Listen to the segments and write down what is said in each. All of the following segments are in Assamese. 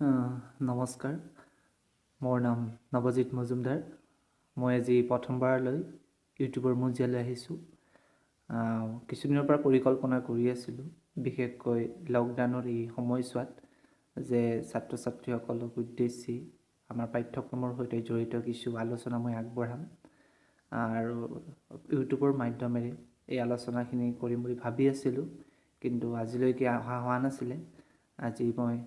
নমস্কাৰ, মোৰ নাম নৱজিত মজুমদাৰ। মই আজি প্ৰথমবাৰলৈ ইউটিউবৰ মজিয়ালৈ আহিছোঁ। কিছুদিনৰ পৰা পৰিকল্পনা কৰি আছিলোঁ, বিশেষকৈ লকডাউনৰ এই সময়ছোৱাত যে ছাত্ৰ ছাত্ৰীসকলক উদ্দেশ্যি আমাৰ পাঠ্যক্ৰমৰ সৈতে জড়িত কিছু আলোচনা মই আগবঢ়াম আৰু ইউটিউবৰ মাধ্যমেৰে এই আলোচনাখিনি কৰিম বুলি ভাবি আছিলোঁ, কিন্তু আজিলৈকে অহা হোৱা নাছিলে। আজি মই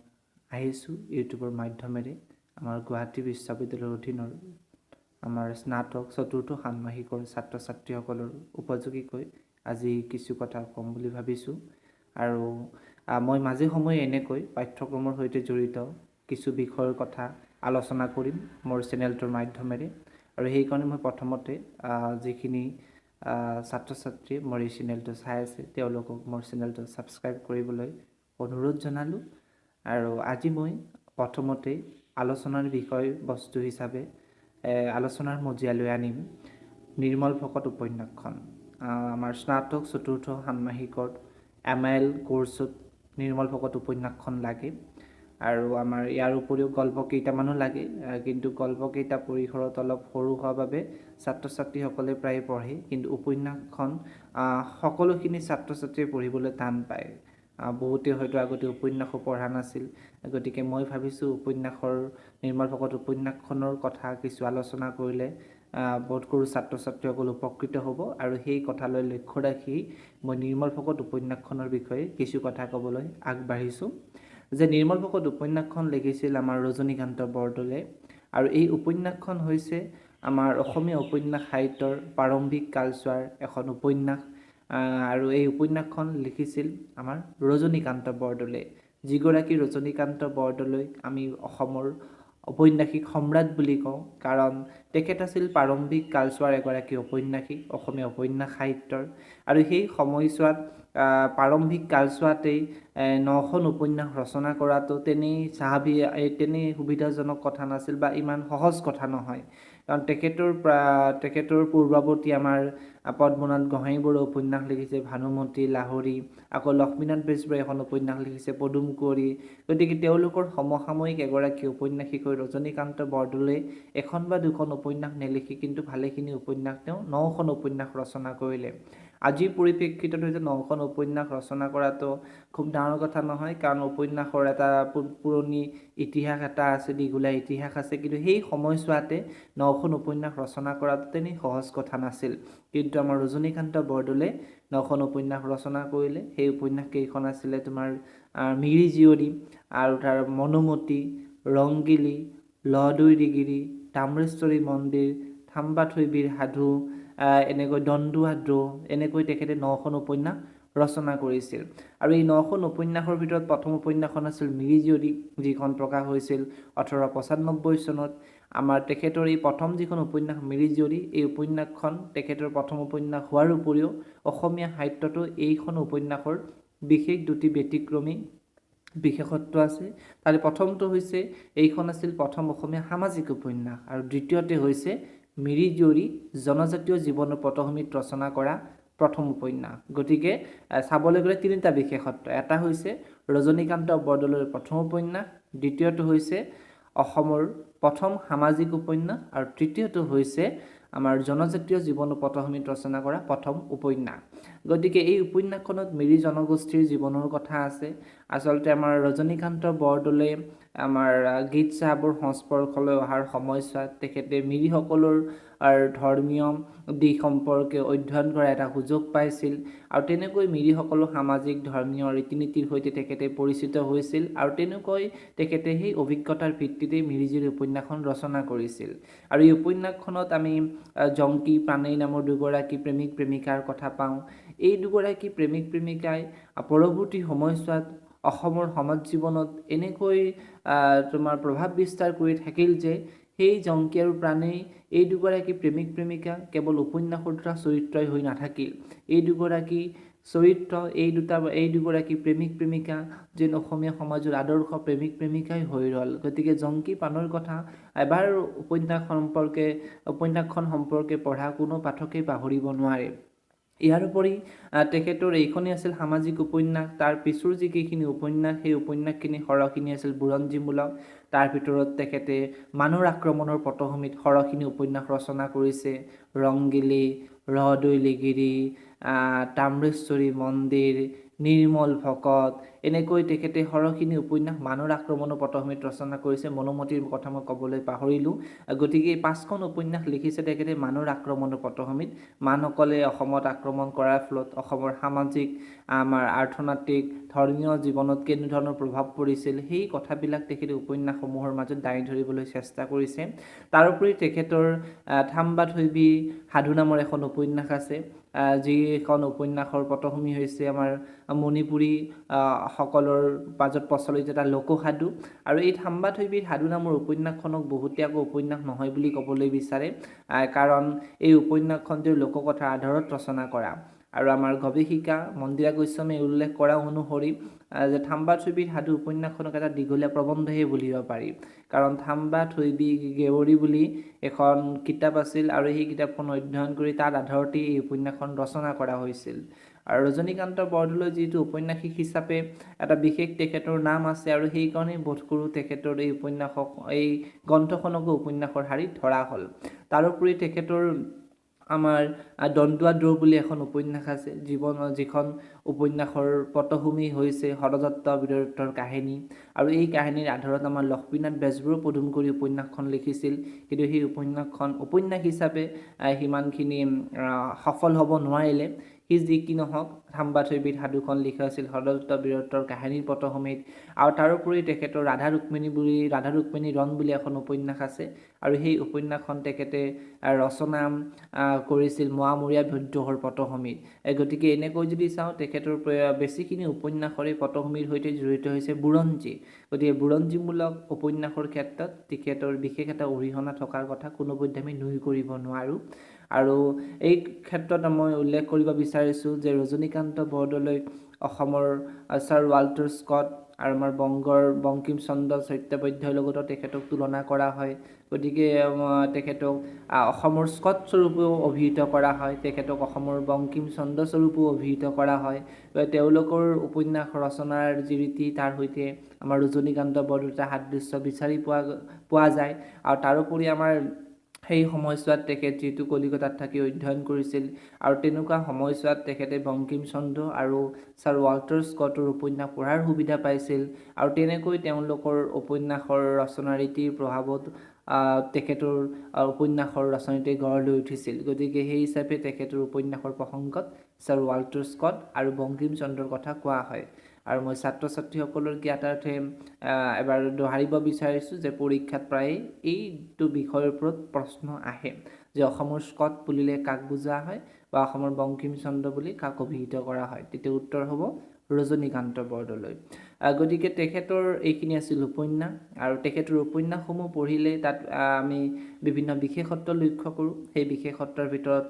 আহিছোঁ ইউটিউবৰ মাধ্যমেৰে আমাৰ গুৱাহাটী বিশ্ববিদ্যালয়ৰ অধীনৰ আমাৰ স্নাতক চতুৰ্থ ষান্মাসিকৰ ছাত্ৰ ছাত্ৰীসকলৰ উপযোগীকৈ আজি কিছু কথা ক'ম বুলি ভাবিছোঁ। আৰু মই মাজে সময়ে এনেকৈ পাঠ্যক্ৰমৰ সৈতে জড়িত কিছু বিষয়ৰ কথা আলোচনা কৰিম মোৰ চেনেলটোৰ মাধ্যমেৰে। আৰু সেইকাৰণে মই প্ৰথমতে যিখিনি ছাত্ৰ ছাত্ৰীয়ে মোৰ এই চেনেলটো চাই আছে তেওঁলোকক মোৰ চেনেলটো ছাবস্ক্ৰাইব কৰিবলৈ অনুৰোধ জনালোঁ। আৰু আজি মই প্ৰথমতে আলোচনাৰ বিষয়বস্তু হিচাপে আলোচনাৰ মজিয়ালৈ আনিম নিৰ্মল ভকত উপন্যাসখন। আমাৰ স্নাতক চতুৰ্থ ষান্মাসিকত MIL কোৰ্চত নিৰ্মল ভকত উপন্যাসখন লাগে আৰু আমাৰ ইয়াৰ উপৰিও গল্প কেইটামানো লাগে, কিন্তু গল্পকেইটা পৰিসৰত অলপ সৰু হোৱাৰ বাবে ছাত্ৰ ছাত্ৰীসকলে প্ৰায় পঢ়ে, কিন্তু উপন্যাসখন সকলোখিনি ছাত্ৰ ছাত্ৰীয়ে পঢ়িবলৈ টান পায়। বহুতে হয়তো আগতে উপন্যাসো পঢ়া নাছিল, গতিকে মই ভাবিছোঁ নিৰ্মল ভকত উপন্যাসখনৰ কথা কিছু আলোচনা কৰিলে বোধকৰোঁ ছাত্ৰ ছাত্ৰীসকল উপকৃত হ'ব। আৰু সেই কথালৈ লক্ষ্য ৰাখি মই নিৰ্মল ভকত উপন্যাসখনৰ বিষয়ে কিছু কথা ক'বলৈ আগবাঢ়িছোঁ। যে নিৰ্মল ভকত উপন্যাসখন লিখিছিল আমাৰ ৰজনীকান্ত বৰদলে, আৰু এই উপন্যাসখন হৈছে আমাৰ অসমীয়া উপন্যাস সাহিত্যৰ প্ৰাৰম্ভিক কালচোৱাৰ এখন উপন্যাস। আৰু এই উপন্যাসখন লিখিছিল আমাৰ ৰজনীকান্ত বৰদলে, যিগৰাকী ৰজনীকান্ত বৰদলৈক আমি অসমৰ ঔপন্যাসিক সম্ৰাট বুলি কওঁ, কাৰণ তেখেত আছিল প্ৰাৰম্ভিক কালচোৱাৰ এগৰাকী ঔপন্যাসিক অসমীয়া উপন্যাস সাহিত্যৰ। আৰু সেই সময়ছোৱাত প্ৰাৰম্ভিক কালচোৱাতেই 9খন উপন্যাস ৰচনা কৰাটো তেনেই সুবিধাজনক কথা নাছিল বা ইমান সহজ কথা নহয়, কাৰণ তেখেতৰ পূৰ্বৱৰ্তী আমাৰ পদ্মনাথ গোহাঞিবৰুৱা উপন্যাস লিখিছে ভানুমতী, লাহৰী, আকৌ লক্ষ্মীনাথ বেজবৰুৱাই এখন উপন্যাস লিখিছে পদুম কুঁৱৰী। গতিকে তেওঁলোকৰ সমসাময়িক এগৰাকী ঔপন্যাসিক হৈ ৰজনীকান্ত বৰদলৈ এখন বা দুখন উপন্যাস নেলিখি কিন্তু ভালেখিনি উপন্যাস তেওঁ 9খন উপন্যাস ৰচনা কৰিলে। আজিৰ পৰিপ্ৰেক্ষিতত হৈছে 9খন উপন্যাস ৰচনা কৰাটো খুব ডাঙৰ কথা নহয়, কাৰণ উপন্যাসৰ এটা পুৰণি ইতিহাস এটা আছে, দীঘলীয়া ইতিহাস আছে, কিন্তু সেই সময়ছোৱাতে 9খন উপন্যাস ৰচনা কৰাটো তেনেই সহজ কথা নাছিল। কিন্তু আমাৰ ৰজনীকান্ত বৰদলৈ 9খন উপন্যাস ৰচনা কৰিলে। সেই উপন্যাস কেইখন আছিলে তোমাৰ মিৰি জীয়ৰী, আৰু তাৰ মনোমতী, ৰংগিলী, লদৈ দিগিৰি, তাম্ৰেশ্বৰী মন্দিৰ, থাম্বা থৈবীৰ সাধু, এনেকৈ দণ্ডুৱাদ্ৰো, এনেকৈ তেখেতে 9খন উপন্যাস ৰচনা কৰিছিল। আৰু এই 9খন উপন্যাসৰ ভিতৰত প্ৰথম উপন্যাসখন আছিল মিৰি জীয়ৰী, যিখন প্ৰকাশ হৈছিল 1895 চনত। আমাৰ তেখেতৰ এই প্ৰথম যিখন উপন্যাস মিৰি জীয়ৰী, এই উপন্যাসখন তেখেতৰ প্ৰথম উপন্যাস হোৱাৰ উপৰিও অসমীয়া সাহিত্যতো এইখন উপন্যাসৰ বিশেষ দুটি ব্যতিক্ৰমী বিশেষত্ব আছে। তাৰে প্ৰথমটো হৈছে এইখন আছিল প্ৰথম অসমীয়া সামাজিক উপন্যাস, আৰু দ্বিতীয়তে হৈছে মিৰি জীয়ৰী জনজাতীয় জীৱনৰ পটভূমিত ৰচনা কৰা প্ৰথম উপন্যাস। গতিকে চাবলৈ গ'লে তিনিটা বিশেষত্ব, এটা হৈছে ৰজনীকান্ত বৰদলৈৰ প্ৰথম উপন্যাস, দ্বিতীয়টো হৈছে অসমৰ প্ৰথম সামাজিক উপন্যাস, আৰু তৃতীয়টো হৈছে আমাৰ জনজাতীয় জীৱনৰ পটভূমিত ৰচনা কৰা প্ৰথম উপন্যাস। গতিকে এই উপন্যাসখনত মিৰি জনগোষ্ঠীৰ জীৱনৰ কথা আছে। আচলতে আমাৰ ৰজনীকান্ত বৰদলৈ আমাৰ গীত চাহাবৰ সংস্পৰ্শলৈ অহাৰ সময়ছোৱাত তেখেতে মিৰিসকলৰ ধৰ্মীয় দিশ সম্পৰ্কে অধ্যয়ন কৰা এটা সুযোগ পাইছিল, আৰু তেনেকৈ মিৰিসকলৰ সামাজিক ধৰ্মীয় ৰীতি নীতিৰ সৈতে তেখেতে পৰিচিত হৈছিল, আৰু তেনেকৈ তেখেতে সেই অভিজ্ঞতাৰ ভিত্তিতে মিৰি জীয়ৰী উপন্যাসখন ৰচনা কৰিছিল। আৰু এই উপন্যাসখনত আমি জংকী, প্ৰাণেই নামৰ দুগৰাকী প্ৰেমিক প্ৰেমিকাৰ কথা পাওঁ। এই দুগৰাকী প্ৰেমিক প্ৰেমিকাই পৰৱৰ্তী সময়ছোৱাত অসমৰ সমাজ জীৱনত এনেকৈ তোমাৰ প্ৰভাৱ বিস্তাৰ কৰি থাকিল যে সেই জংকী আৰু প্ৰাণেই এই দুগৰাকী প্ৰেমিক প্ৰেমিকা কেৱল উপন্যাসৰ দুটা চৰিত্ৰই হৈ নাথাকিল। এই দুগৰাকী চৰিত্ৰ, এই দুগৰাকী প্ৰেমিক প্ৰেমিকা যেন অসমীয়া সমাজৰ আদৰ্শ প্ৰেমিক প্ৰেমিকাই হৈ ৰ'ল। গতিকে জংকী প্ৰাণৰ কথা এবাৰ উপন্যাসখন সম্পৰ্কে পঢ়া কোনো পাঠকেই পাহৰিব নোৱাৰে। ইয়াৰ উপৰি তেখেতৰ এইখনেই আছিল সামাজিক উপন্যাস। তাৰ পিছৰ যিকেইখিনি উপন্যাস সেই উপন্যাসখিনি সৰহখিনি আছিল বুৰঞ্জীমূলক। তাৰ ভিতৰত তেখেতে মানুহৰ আক্ৰমণৰ পটভূমিত সৰহখিনি উপন্যাস ৰচনা কৰিছে। ৰংগিলী, ৰহদৈলিগিৰি, তাম্ৰেশ্বৰী মন্দিৰ, নিৰ্মল ভকত, এনেকৈ তেখেতে সৰহখিনি উপন্যাস মানুহৰ আক্ৰমণৰ পটভূমিত ৰচনা কৰিছে। মনোমতীৰ কথা মই ক'বলৈ পাহৰিলোঁ। গতিকে এই 5খন উপন্যাস লিখিছে তেখেতে মানুহৰ আক্ৰমণৰ পটভূমিত। মানুহসকলে অসমত আক্ৰমণ কৰাৰ ফলত অসমৰ সামাজিক, আমাৰ আৰ্থনৈতিক, ধৰ্মীয় জীৱনত কেনেধৰণৰ প্ৰভাৱ পৰিছিল সেই কথাবিলাক তেখেতে উপন্যাসসমূহৰ মাজত দাঙি ধৰিবলৈ চেষ্টা কৰিছে। তাৰোপৰি তেখেতৰ থাম্বা থৈবী সাধু নামৰ এখন উপন্যাস আছে, যিখন উপন্যাসৰ পটভূমি হৈছে আমাৰ মণিপুৰী সকলৰ মাজত প্ৰচলিত এটা লোকসাধু। আৰু এই থাম্বা থৈবীৰ সাধু নামৰ উপন্যাসখনক বহুতে আকৌ উপন্যাস নহয় বুলি ক'বলৈ বিচাৰে, কাৰণ এই উপন্যাসখন যে লোককথাৰ আধাৰত ৰচনা কৰা। আৰু আমাৰ গৱেষিকা মন্দিৰা গোস্বামীয়ে উল্লেখ কৰা অনুসৰি যে থাম্বা থৈবীৰ সাধু উপন্যাসখনক এটা দীঘলীয়া প্ৰবন্ধহে বুলিব পাৰি, কাৰণ থাম্বা থৈবী গেৱৰী বুলি এখন কিতাপ আছিল আৰু সেই কিতাপখন অধ্যয়ন কৰি তাৰ আধাৰতে এই উপন্যাসখন ৰচনা কৰা হৈছিল। আৰু ৰজনীকান্ত বৰদলৈ যিটো উপন্যাসিক হিচাপে এটা বিশেষ তেখেতৰ নাম আছে, আৰু সেইকাৰণেই বোধ কৰোঁ তেখেতৰ এই উপন্যাসক, এই গ্ৰন্থখনকো উপন্যাসৰ শাৰীত ধৰা হ'ল। তাৰোপৰি তেখেতৰ আমাৰ দন্দুৱা দৌৰ বুলি এখন উপন্যাস আছে, যিখন উপন্যাসৰ পটভূমি হৈছে হৰদত্ত বীৰদত্তৰ কাহিনী। আৰু এই কাহিনীৰ আধাৰত আমাৰ লক্ষ্মীনাথ বেজবৰুৱাই পদুম কৰি উপন্যাসখন লিখিছিল, কিন্তু সেই উপন্যাসখন উপন্যাস হিচাপে সিমানখিনি সফল হ'ব নোৱাৰিলে। সি যি কি নহওক, থাম্বা থৈবীৰ সাধুখন লিখা হৈছিল হৰদত্ত বীৰদত্তৰ কাহিনীৰ পটভূমিত। আৰু তাৰোপৰি তেখেতৰ ৰাধা ৰুক্মিণী ৰণ বুলি এখন উপন্যাস আছে, আৰু সেই উপন্যাসখন তেখেতে ৰচনা কৰিছিল মোৱামৰীয়া বিদ্ৰোহৰ পটভূমিত। গতিকে এনেকৈ যদি চাওঁ, তেখেতৰ বেছিখিনি উপন্যাসৰে পটভূমিৰ সৈতে জড়িত হৈছে বুৰঞ্জী। গতিকে বুৰঞ্জীমূলক উপন্যাসৰ ক্ষেত্ৰত তেখেতৰ বিশেষ এটা অৰিহণা থকাৰ কথা কোনোপধ্যে আমি নুই কৰিব নোৱাৰোঁ। আৰু এই ক্ষেত্ৰত মই উল্লেখ কৰিব বিচাৰিছোঁ যে ৰজনীকান্ত বৰদলৈক অসমৰ ছাৰ ৱাল্টাৰ স্কট আৰু আমাৰ বংগৰ বংকিম চন্দ্ৰ চট্টোপাধ্যায়ৰ লগতো তেখেতক তুলনা কৰা হয়। গতিকে তেখেতক অসমৰ স্কট স্বৰূপেও অভিহিত কৰা হয়, তেখেতক অসমৰ বংকিম চন্দ্ৰ স্বৰূপেও অভিহিত কৰা হয়। তেওঁলোকৰ উপন্যাস ৰচনাৰ যি ৰীতি, তাৰ সৈতে আমাৰ ৰজনীকান্ত বৰদলৈৰ সাদৃশ্য বিচাৰি পোৱা যায়। আৰু তাৰোপৰি আমাৰ সেই সময়ছোৱাত তেখেত যিহেতু কলিকতাত থাকি অধ্যয়ন কৰিছিল, আৰু তেনেকুৱা সময়ছোৱাত তেখেতে বংকিম চন্দ্ৰ আৰু ছাৰ ৱাল্টাৰ স্কটৰ উপন্যাস পঢ়াৰ সুবিধা পাইছিল, আৰু তেনেকৈ তেওঁলোকৰ উপন্যাসৰ ৰচনা ৰীতিৰ প্ৰভাৱত তেখেতৰ উপন্যাসৰ ৰচনীতে গঢ় লৈ উঠিছিল। গতিকে সেই হিচাপে তেখেতৰ উপন্যাসৰ প্ৰসংগত ছাৰ ৱাল্টাৰ স্কট আৰু বংকিম চন্দ্ৰৰ কথা কোৱা হয়। আৰু মই ছাত্ৰ ছাত্ৰীসকলৰ জ্ঞাতাৰ্থে এবাৰ দোহাৰিব বিচাৰিছোঁ যে পৰীক্ষাত প্ৰায়ে এইটো বিষয়ৰ ওপৰত প্ৰশ্ন আহে যে অসমৰ স্কট বুলিলে কাক বুজোৱা হয়, বা অসমৰ বংকিম চন্দ্ৰ বুলি কাক অভিহিত কৰা হয়। তেতিয়া উত্তৰ হ'ব ৰজনীকান্ত বৰদলৈ। গতিকে তেখেতৰ এইখিনি আছিল উপন্যাস, আৰু তেখেতৰ উপন্যাসসমূহ পঢ়িলে তাত আমি বিভিন্ন বিশেষত্ব লক্ষ্য কৰোঁ। সেই বিশেষত্বৰ ভিতৰত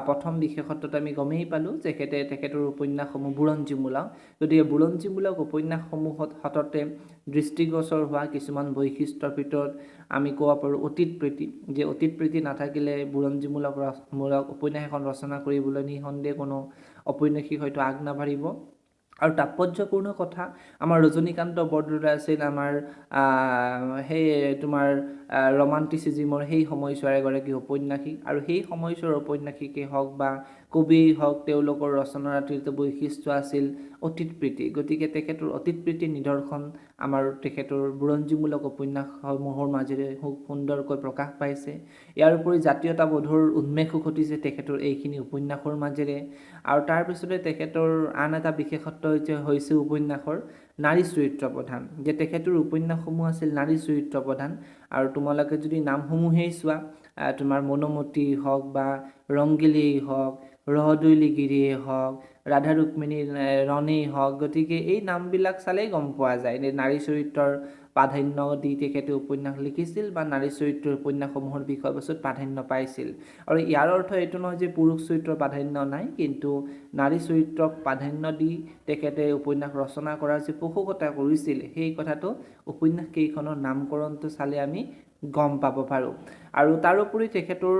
প্ৰথম বিশেষত্বটো আমি গমেই পালোঁ যে তেখেতৰ উপন্যাসসমূহ বুৰঞ্জীমূলক। গতিকে বুৰঞ্জীমূলক উপন্যাসসমূহত সততে দৃষ্টিগোচৰ হোৱা কিছুমান বৈশিষ্ট্যৰ ভিতৰত আমি ক'ব পাৰোঁ অতীত প্ৰীতি, যে অতীত প্ৰীতি নাথাকিলে বুৰঞ্জীমূলক উপন্যাস এখন ৰচনা কৰিবলৈ নিঃসন্দেহে কোনো ঔপন্যাসিক হয়তো আগ নাবাঢ়িব। আৰু তাৎপৰ্যপূৰ্ণ কথা, আমাৰ ৰজনীকান্ত বৰদলৈ আছিল আমাৰ সেই তোমাৰ ৰোমান্টিচিজিমৰ সেই সময়ছোৱাৰ এগৰাকী ঔপন্যাসিক, আৰু সেই সময়ছোৱাৰ ঔপন্যাসিকেই হওক বা কবিয়েই হওক, তেওঁলোকৰ ৰচনাৰ আটাইতকৈ বৈশিষ্ট্য আছিল অতীত প্ৰীতি। গতিকে তেখেতৰ অতীত প্ৰীতিৰ নিদৰ্শন আমাৰ তেখেতৰ বুৰঞ্জীমূলক উপন্যাসসমূহৰ মাজেৰে খুব সুন্দৰকৈ প্ৰকাশ পাইছে। ইয়াৰ উপৰি জাতীয়তাবোধৰ উন্মেষো ঘটিছে তেখেতৰ এইখিনি উপন্যাসৰ মাজেৰে। আৰু তাৰপিছতে তেখেতৰ আন এটা বিশেষত্ব হৈছে উপন্যাসৰ নাৰী চৰিত্ৰ প্ৰধান, যে তেখেতৰ উপন্যাসসমূহ আছিল নাৰী চৰিত্ৰ প্ৰধান। আৰু তোমালোকে যদি নামসমূহেই চোৱা, তোমাৰ মনোমতী হওক বা ৰংগিলীয়েই হওক, ৰহদৈলিগিৰিয়েই হওক, ৰাধা ৰুক্মিণী ৰণেই হওক, গতিকে এই নামবিলাক চালেই গম পোৱা যায় যে নাৰী চৰিত্ৰৰ প্ৰাধান্য দি তেখেতে উপন্যাস লিখিছিল, বা নাৰী চৰিত্ৰৰ উপন্যাসসমূহৰ বিষয়বস্তুত প্ৰাধান্য পাইছিল। আৰু ইয়াৰ অৰ্থ এইটো নহয় যে পুৰুষ চৰিত্ৰৰ প্ৰাধান্য নাই, কিন্তু নাৰী চৰিত্ৰক প্ৰাধান্য দি তেখেতে উপন্যাস ৰচনা কৰাৰ যি পোষকতা কৰিছিল, সেই কথাটো উপন্যাস কেইখনৰ নামকৰণটো চালে আমি গম পাব পাৰোঁ আৰু তাৰোপৰি তেখেতৰ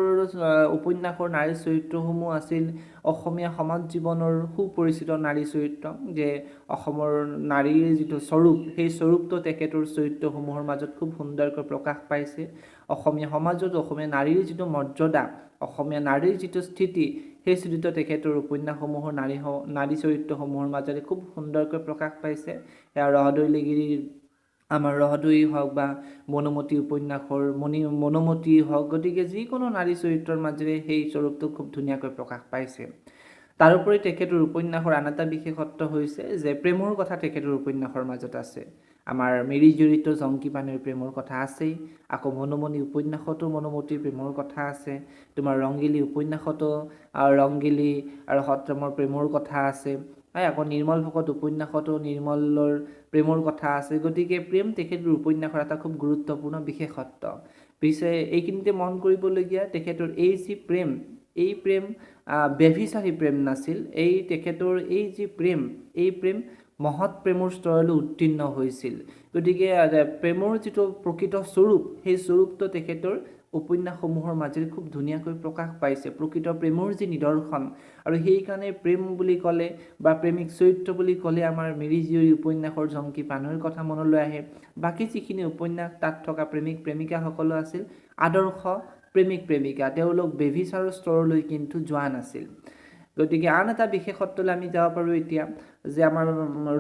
উপন্যাসৰ নাৰী চৰিত্ৰসমূহ আছিল অসমীয়া সমাজ জীৱনৰ সুপৰিচিত নাৰী চৰিত্ৰ যে অসমৰ নাৰীৰ যিটো স্বৰূপ সেই স্বৰূপটো তেখেতৰ চৰিত্ৰসমূহৰ মাজত খুব সুন্দৰকৈ প্ৰকাশ পাইছে অসমীয়া সমাজত অসমীয়া নাৰীৰ যিটো মৰ্যাদা অসমীয়া নাৰীৰ যিটো স্থিতি সেই স্থিতিটো তেখেতৰ উপন্যাসসমূহৰ নাৰী চৰিত্ৰসমূহৰ মাজেৰে খুব সুন্দৰকৈ প্ৰকাশ পাইছে ৰহদৈ লিগিৰীৰ আমাৰ ৰহদৈ হওক বা মনোমতী উপন্যাসৰ মনোমতী হওক গতিকে যিকোনো নাৰী চৰিত্ৰৰ মাজেৰে সেই স্বৰূপটো খুব ধুনীয়াকৈ প্ৰকাশ পাইছে তাৰোপৰি তেখেতৰ উপন্যাসৰ আন এটা বিশেষত্ব হৈছে যে প্ৰেমৰ কথা তেখেতৰ উপন্যাসৰ মাজত আছে আমাৰ মিৰি জড়িত জংকী পানৈৰ প্ৰেমৰ কথা আছেই আকৌ মনোমণি উপন্যাসতো মনোমতীৰ প্ৰেমৰ কথা আছে তোমাৰ ৰংগিলী উপন্যাসতো ৰংগিলী আৰু সত্ৰমৰ প্ৰেমৰ কথা আছে আকৌ নিৰ্মল ভকত উপন্যাসতো নিৰ্মলৰ প্ৰেমৰ কথা আছে গতিকে প্ৰেম তেখেতৰ উপন্যাসৰ এটা খুব গুৰুত্বপূৰ্ণ বিশেষত্ব পিছে এইখিনিতে মন কৰিবলগীয়া তেখেতৰ এই যি প্ৰেম এই প্ৰেম ব্যভিচাৰী প্ৰেম নাছিল এই তেখেতৰ এই যি প্ৰেম এই প্ৰেম মহৎ প্ৰেমৰ স্তৰলৈ উত্তীৰ্ণ হৈছিল গতিকে প্ৰেমৰ যিটো প্ৰকৃত স্বৰূপ সেই স্বৰূপটো তেখেতৰ উপন্যাসসমূহৰ মাজেৰে খুব ধুনীয়াকৈ প্ৰকাশ পাইছে প্ৰকৃত প্ৰেমৰ যি নিদৰ্শন আৰু সেইকাৰণে প্ৰেম বুলি ক'লে বা প্ৰেমিক চৰিত্ৰ বুলি ক'লে আমাৰ মিৰি জীয়ৰী উপন্যাসৰ জংকী পানৈৰ কথা মনলৈ আহে বাকী যিখিনি উপন্যাস তাত থকা প্ৰেমিক প্ৰেমিকাসকলো আছিল আদৰ্শ প্ৰেমিক প্ৰেমিকা তেওঁলোক বেভিচাৰৰ স্তৰলৈ কিন্তু যোৱা নাছিল গতিকে আন এটা বিশেষত্বলৈ আমি যাব পাৰোঁ এতিয়া যে আমাৰ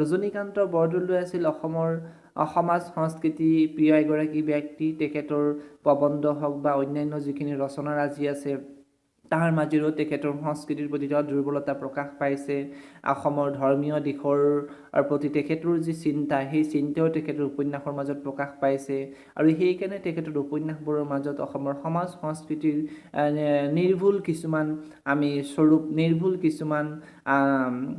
ৰজনীকান্ত বৰদলৈ আছিল অসমৰ সমাজ সংস্কৃতি প্ৰিয় এগৰাকী ব্যক্তি তেখেতৰ প্ৰবন্ধ হওক বা অন্যান্য যিখিনি ৰচনাৰাজি আছে তাৰ মাজেৰেও তেখেতৰ সংস্কৃতিৰ প্ৰতি দুৰ্বলতা প্ৰকাশ পাইছে অসমৰ ধৰ্মীয় দিশৰ প্ৰতি তেখেতৰ যি চিন্তা সেই চিন্তাও তেখেতৰ উপন্যাসৰ মাজত প্ৰকাশ পাইছে আৰু সেইকাৰণে তেখেতৰ উপন্যাসবোৰৰ মাজত অসমৰ সমাজ সংস্কৃতিৰ নিৰ্ভুল কিছুমান আমি স্বৰূপ নিৰ্ভুল কিছুমান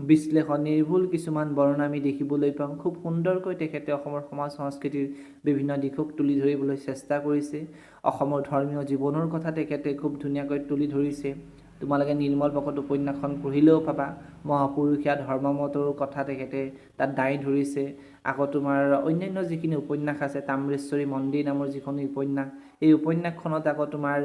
বিশ্লেষণ নিৰ্ভুল কিছুমান বৰ্ণনা আমি দেখিবলৈ পাওঁ খুব সুন্দৰকৈ তেখেতে অসমৰ সমাজ সংস্কৃতিৰ বিভিন্ন দিশক তুলি ধৰিবলৈ চেষ্টা কৰিছে অসমৰ ধৰ্মীয় জীৱনৰ কথা তেখেতে খুব ধুনীয়াকৈ তুলি ধৰিছে তোমালোকে নিৰ্মল ভকত উপন্যাসখন পঢ়িলেও পাবা মহাপুৰুষীয়া ধৰ্মমতৰ কথা তেখেতে তাত দাঙি ধৰিছে আকৌ তোমাৰ অন্যান্য যিখিনি উপন্যাস আছে তাম্ৰেশ্বৰী মন্দিৰ নামৰ যিখন উপন্যাস এই উপন্যাসখনত আকৌ তোমাৰ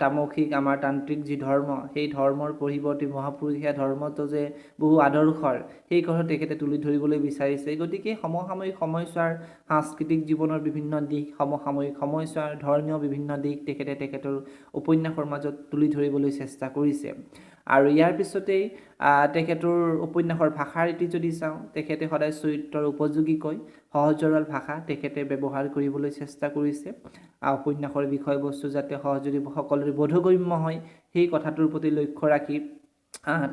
তামসিক আমাৰ তান্ত্ৰিক যি ধৰ্ম সেই ধৰ্মৰ পৰিৱৰ্তে মহাপুৰুষীয়া ধৰ্মটো যে বহু আদৰ্শৰ সেই কথা তেখেতে তুলি ধৰিবলৈ বিচাৰিছে গতিকে সমসাময়িক সময়ছোৱাৰ সাংস্কৃতিক জীৱনৰ বিভিন্ন দিশ সমসাময়িক সময়ছোৱাৰ ধৰ্মীয় বিভিন্ন দিশ তেখেতৰ উপন্যাসৰ মাজত তুলি ধৰিবলৈ চেষ্টা কৰিছে আৰু ইয়াৰ পিছতেই তেখেতৰ উপন্যাসৰ ভাষা ৰীতি যদি চাওঁ তেখেতে সদায় চৰিত্ৰৰ উপযোগীকৈ সহজ সৰল ভাষা তেখেতে ব্যৱহাৰ কৰিবলৈ চেষ্টা কৰিছে উপন্যাসৰ বিষয়বস্তু যাতে সহজে সকলোৰে বোধগম্য হয় সেই কথাটোৰ প্ৰতি লক্ষ্য ৰাখি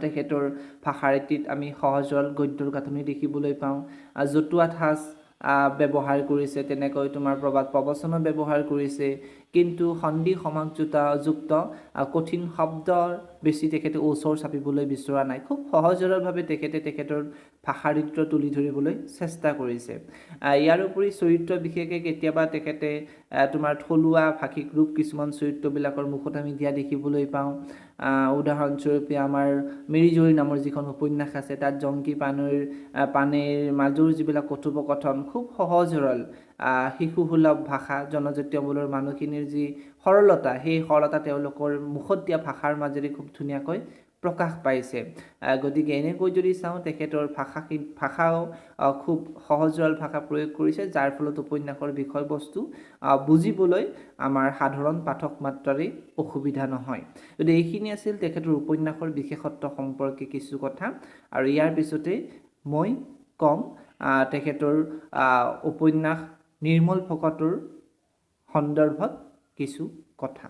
তেখেতৰ ভাষা ৰীতিত আমি সহজ সৰল গদ্যৰ গাঁথনি দেখিবলৈ পাওঁ জতুৱা ঠাঁচ ব্যৱহাৰ কৰিছে তেনেকৈ তোমাৰ প্ৰবাদ প্ৰবচনো ব্যৱহাৰ কৰিছে কিন্তু সন্ধি সমাজযুক্ত কঠিন শব্দৰ বেছি তেখেতে ওচৰ চাপিবলৈ বিচৰা নাই খুব সহজ সৰলভাৱে তেখেতৰ ভাষা ৰীতি তুলি ধৰিবলৈ চেষ্টা কৰিছে ইয়াৰ উপৰি চৰিত্ৰ বিশেষকৈ কেতিয়াবা তেখেতে তোমাৰ থলুৱা ভাষিক ৰূপ কিছুমান চৰিত্ৰবিলাকৰ মুখত আমি দিয়া দেখিবলৈ পাওঁ উদাহৰণস্বৰূপে আমাৰ মিৰি জীয়ৰী নামৰ যিখন উপন্যাস আছে তাত জংকী পানৈৰ মাজৰ যিবিলাক কথোপকথন খুব সহজ সৰল শিশুসুলভ ভাষা জনজাতীয় মূলৰ মানুহখিনিৰ যি সৰলতা সেই সৰলতা তেওঁলোকৰ মুখত দিয়া ভাষাৰ মাজেৰে খুব ধুনীয়াকৈ প্ৰকাশ পাইছে গতিকে এনেকৈ যদি চাওঁ তেখেতৰ ভাষাও খুব সহজ সৰল ভাষা প্ৰয়োগ কৰিছে যাৰ ফলত উপন্যাসৰ বিষয়বস্তু বুজিবলৈ আমাৰ সাধাৰণ পাঠক মাত্ৰাৰে অসুবিধা নহয় গতিকে এইখিনি আছিল তেখেতৰ উপন্যাসৰ বিশেষত্ব সম্পৰ্কে কিছু কথা আৰু ইয়াৰ পিছতে মই কম তেখেতৰ উপন্যাস নিৰ্মল ভকতৰ সন্দৰ্ভত কিছু কথা